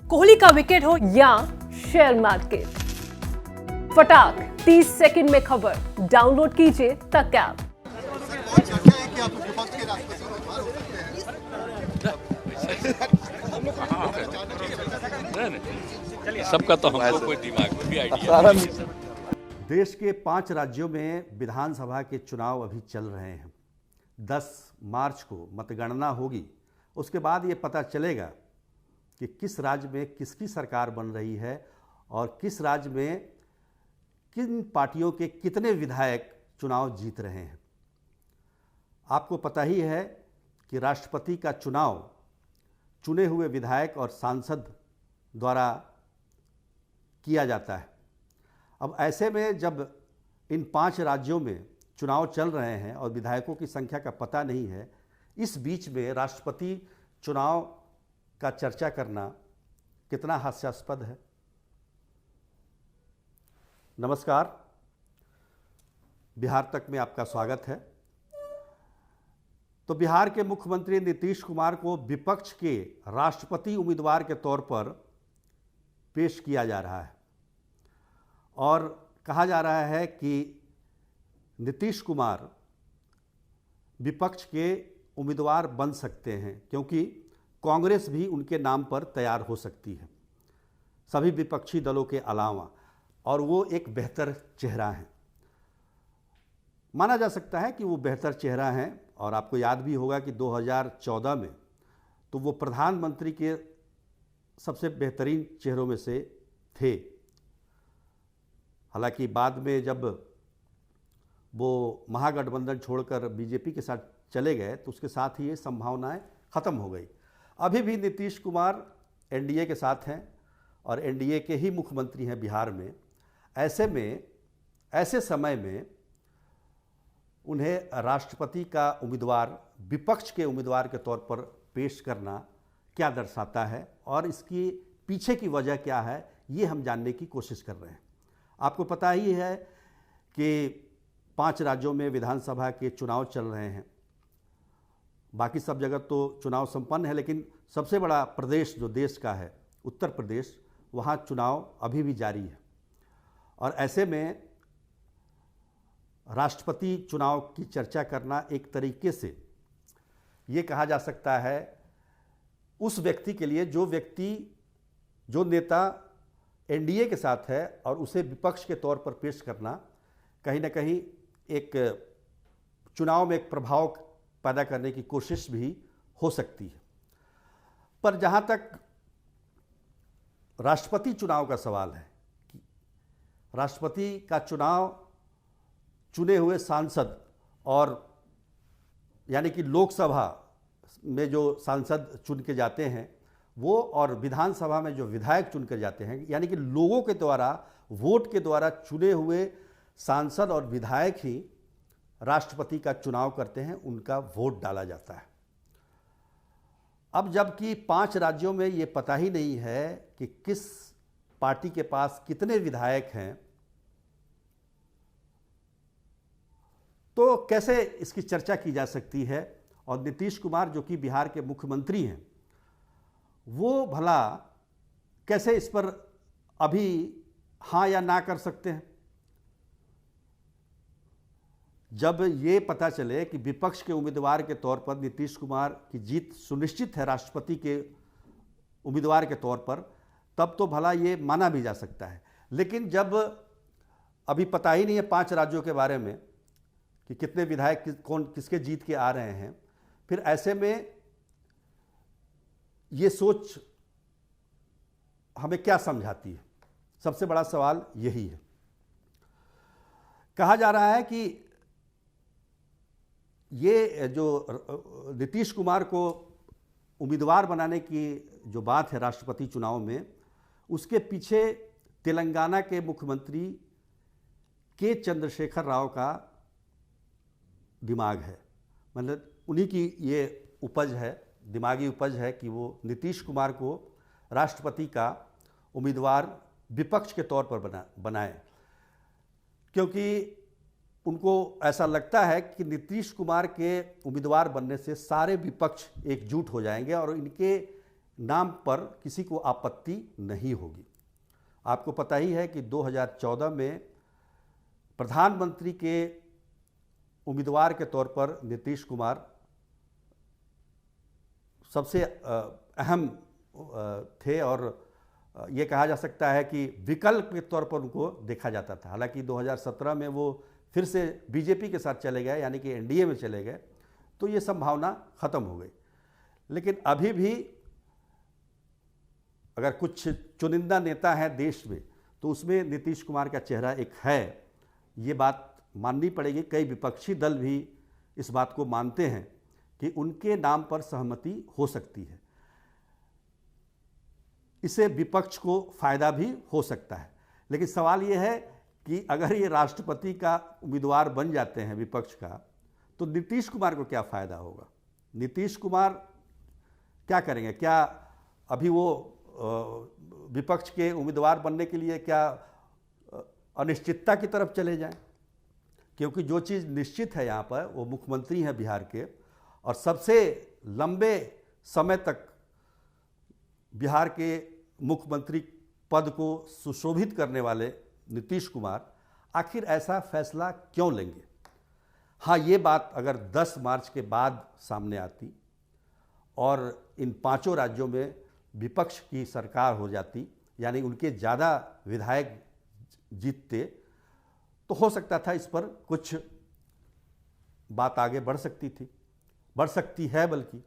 कोहली का विकेट हो या शेयर मार्केट, फटाक 30 सेकंड में खबर। डाउनलोड कीजिए तक ऐप। सबका तो हमको कोई दिमाग में भी आइडिया नहीं। देश के 5 राज्यों में विधानसभा के चुनाव अभी चल रहे हैं। 10 मार्च को मतगणना होगी। उसके बाद ये पता चलेगा कि किस राज्य में किसकी सरकार बन रही है और किस राज्य में किन पार्टियों के कितने विधायक चुनाव जीत रहे हैं। आपको पता ही है कि राष्ट्रपति का चुनाव चुने हुए विधायक और सांसद द्वारा किया जाता है। अब ऐसे में जब इन 5 राज्यों में चुनाव चल रहे हैं और विधायकों की संख्या का पता नहीं है, इस बीच में राष्ट्रपति चुनाव का चर्चा करना कितना हास्यास्पद है। नमस्कार, बिहार तक में आपका स्वागत है। तो बिहार के मुख्यमंत्री नीतीश कुमार को विपक्ष के राष्ट्रपति उम्मीदवार के तौर पर पेश किया जा रहा है और कहा जा रहा है कि नीतीश कुमार विपक्ष के उम्मीदवार बन सकते हैं क्योंकि कांग्रेस भी उनके नाम पर तैयार हो सकती है, सभी विपक्षी दलों के अलावा, और वो एक बेहतर चेहरा हैं। माना जा सकता है कि वो बेहतर चेहरा हैं। और आपको याद भी होगा कि 2014 में तो वो प्रधानमंत्री के सबसे बेहतरीन चेहरों में से थे। हालांकि बाद में जब वो महागठबंधन छोड़कर बीजेपी के साथ चले गए तो उसके साथ ही ये संभावनाएं ख़त्म हो गई। अभी भी नीतीश कुमार एनडीए के साथ हैं और एनडीए के ही मुख्यमंत्री हैं बिहार में। ऐसे समय में उन्हें राष्ट्रपति का उम्मीदवार विपक्ष के उम्मीदवार के तौर पर पेश करना क्या दर्शाता है और इसकी पीछे की वजह क्या है, ये हम जानने की कोशिश कर रहे हैं। आपको पता ही है कि 5 राज्यों में विधानसभा के चुनाव चल रहे हैं। बाकी सब जगह तो चुनाव संपन्न है, लेकिन सबसे बड़ा प्रदेश जो देश का है, उत्तर प्रदेश, वहाँ चुनाव अभी भी जारी है। और ऐसे में राष्ट्रपति चुनाव की चर्चा करना एक तरीके से ये कहा जा सकता है उस व्यक्ति के लिए जो नेता एनडीए के साथ है और उसे विपक्ष के तौर पर पेश करना कहीं ना कहीं एक चुनाव में एक प्रभाव पैदा करने की कोशिश भी हो सकती है। पर जहाँ तक राष्ट्रपति चुनाव का सवाल है कि राष्ट्रपति का चुनाव चुने हुए सांसद और यानी कि लोकसभा में जो सांसद चुन के जाते हैं वो, और विधानसभा में जो विधायक चुन कर जाते हैं, यानी कि लोगों के द्वारा, वोट के द्वारा चुने हुए सांसद और विधायक ही राष्ट्रपति का चुनाव करते हैं, उनका वोट डाला जाता है। अब जबकि 5 राज्यों में ये पता ही नहीं है कि किस पार्टी के पास कितने विधायक हैं, तो कैसे इसकी चर्चा की जा सकती है। और नीतीश कुमार जो कि बिहार के मुख्यमंत्री हैं, वो भला कैसे इस पर अभी हाँ या ना कर सकते हैं। जब ये पता चले कि विपक्ष के उम्मीदवार के तौर पर नीतीश कुमार की जीत सुनिश्चित है राष्ट्रपति के उम्मीदवार के तौर पर, तब तो भला ये माना भी जा सकता है। लेकिन जब अभी पता ही नहीं है 5 राज्यों के बारे में कि कितने विधायक कौन किसके जीत के आ रहे हैं, फिर ऐसे में ये सोच हमें क्या समझाती है? सबसे बड़ा सवाल यही है। कहा जा रहा है कि ये जो नीतीश कुमार को उम्मीदवार बनाने की जो बात है राष्ट्रपति चुनाव में, उसके पीछे तेलंगाना के मुख्यमंत्री के चंद्रशेखर राव का दिमाग है। मतलब उन्हीं की ये उपज है, दिमागी उपज है कि वो नीतीश कुमार को राष्ट्रपति का उम्मीदवार विपक्ष के तौर पर बनाए, क्योंकि उनको ऐसा लगता है कि नीतीश कुमार के उम्मीदवार बनने से सारे विपक्ष एकजुट हो जाएंगे और इनके नाम पर किसी को आपत्ति नहीं होगी। आपको पता ही है कि 2014 में प्रधानमंत्री के उम्मीदवार के तौर पर नीतीश कुमार सबसे अहम थे और ये कहा जा सकता है कि विकल्प के तौर पर उनको देखा जाता था। हालांकि 2017 में वो फिर से बीजेपी के साथ चले गए, यानी कि एनडीए में चले गए, तो ये संभावना खत्म हो गई। लेकिन अभी भी अगर कुछ चुनिंदा नेता हैं देश में, तो उसमें नीतीश कुमार का चेहरा एक है, ये बात माननी पड़ेगी। कई विपक्षी दल भी इस बात को मानते हैं कि उनके नाम पर सहमति हो सकती है। इससे विपक्ष को फायदा भी हो सकता है। लेकिन सवाल यह है कि अगर ये राष्ट्रपति का उम्मीदवार बन जाते हैं विपक्ष का, तो नीतीश कुमार को क्या फायदा होगा? नीतीश कुमार क्या करेंगे? क्या अभी वो विपक्ष के उम्मीदवार बनने के लिए क्या अनिश्चितता की तरफ चले जाएं? क्योंकि जो चीज़ निश्चित है यहाँ पर, वो मुख्यमंत्री हैं बिहार के, और सबसे लंबे समय तक बिहार के मुख्यमंत्री पद को सुशोभित करने वाले नीतीश कुमार आखिर ऐसा फैसला क्यों लेंगे? हाँ, ये बात अगर 10 मार्च के बाद सामने आती और इन 5 राज्यों में विपक्ष की सरकार हो जाती, यानी उनके ज़्यादा विधायक जीतते, तो हो सकता था इस पर कुछ बात आगे बढ़ सकती है बल्कि।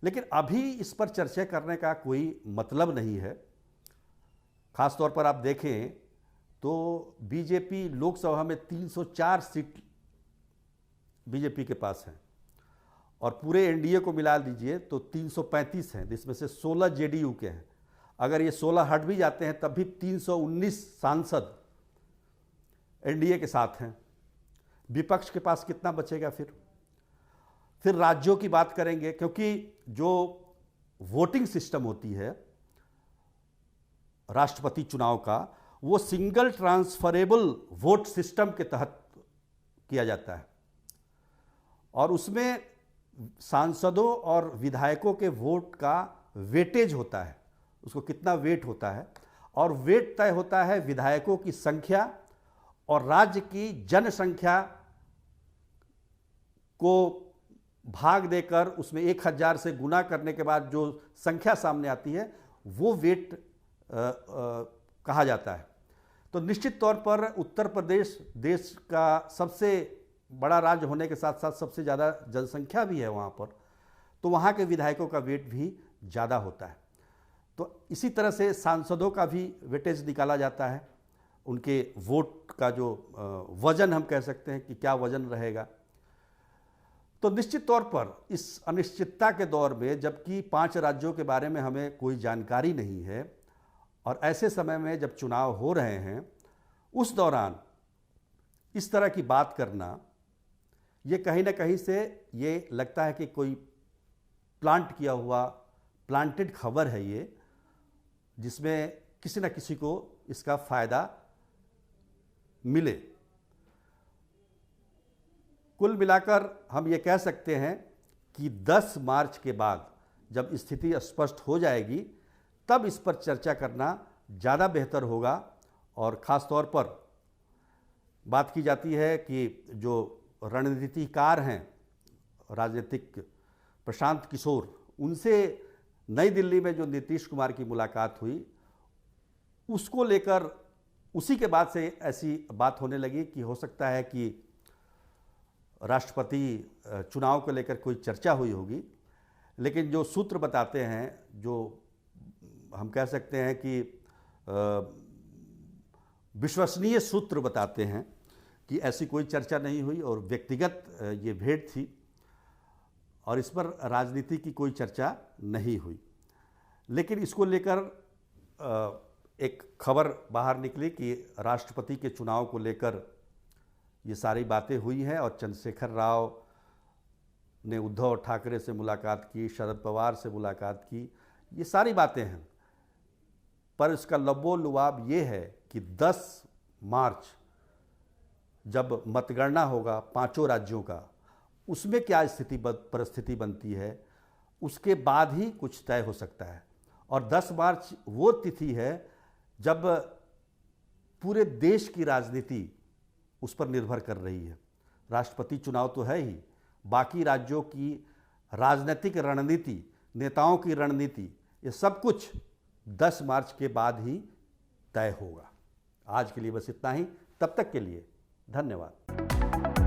लेकिन अभी इस पर चर्चा करने का कोई मतलब नहीं है। खास तौर पर आप देखें तो बीजेपी लोकसभा में 304 सीट बीजेपी के पास हैं और पूरे एनडीए को मिला लीजिए तो 335 हैं, जिसमें से 16 जेडीयू के हैं। अगर ये 16 हट भी जाते हैं तब भी 319 सांसद एनडीए के साथ हैं। विपक्ष के पास कितना बचेगा? फिर राज्यों की बात करेंगे, क्योंकि जो वोटिंग सिस्टम होती है राष्ट्रपति चुनाव का, वो सिंगल ट्रांसफरेबल वोट सिस्टम के तहत किया जाता है और उसमें सांसदों और विधायकों के वोट का वेटेज होता है, उसको कितना वेट होता है, और वेट तय होता है विधायकों की संख्या और राज्य की जनसंख्या को भाग देकर उसमें 1000 से गुना करने के बाद जो संख्या सामने आती है वो वेट कहा जाता है। तो निश्चित तौर पर उत्तर प्रदेश देश का सबसे बड़ा राज्य होने के साथ साथ सबसे ज़्यादा जनसंख्या भी है वहाँ पर, तो वहाँ के विधायकों का वेट भी ज़्यादा होता है। तो इसी तरह से सांसदों का भी वेटेज निकाला जाता है, उनके वोट का जो वजन हम कह सकते हैं कि क्या वजन रहेगा। तो निश्चित तौर पर इस अनिश्चितता के दौर में, जबकि 5 राज्यों के बारे में हमें कोई जानकारी नहीं है और ऐसे समय में जब चुनाव हो रहे हैं, उस दौरान इस तरह की बात करना, ये कहीं ना कहीं से ये लगता है कि कोई प्लांटेड खबर है ये, जिसमें किसी न किसी को इसका फायदा मिले। कुल मिलाकर हम ये कह सकते हैं कि 10 मार्च के बाद जब स्थिति स्पष्ट हो जाएगी, तब इस पर चर्चा करना ज़्यादा बेहतर होगा। और ख़ास तौर पर बात की जाती है कि जो रणनीतिकार हैं राजनीतिक, प्रशांत किशोर, उनसे नई दिल्ली में जो नीतीश कुमार की मुलाकात हुई, उसको लेकर उसी के बाद से ऐसी बात होने लगी कि हो सकता है कि राष्ट्रपति चुनाव को लेकर कोई चर्चा हुई होगी। लेकिन जो सूत्र बताते हैं, जो हम कह सकते हैं कि विश्वसनीय सूत्र बताते हैं कि ऐसी कोई चर्चा नहीं हुई और व्यक्तिगत ये भेंट थी और इस पर राजनीति की कोई चर्चा नहीं हुई। लेकिन इसको लेकर एक खबर बाहर निकली कि राष्ट्रपति के चुनाव को लेकर ये सारी बातें हुई हैं और चंद्रशेखर राव ने उद्धव ठाकरे से मुलाकात की, शरद पवार से मुलाकात की, ये सारी बातें हैं। पर इसका लबो-लुआब ये है कि 10 मार्च जब मतगणना होगा 5 राज्यों का, उसमें क्या परिस्थिति बनती है उसके बाद ही कुछ तय हो सकता है। और 10 मार्च वो तिथि है जब पूरे देश की राजनीति उस पर निर्भर कर रही है। राष्ट्रपति चुनाव तो है ही, बाकी राज्यों की राजनीतिक रणनीति, नेताओं की रणनीति, ये सब कुछ 10 मार्च के बाद ही तय होगा। आज के लिए बस इतना ही। तब तक के लिए धन्यवाद।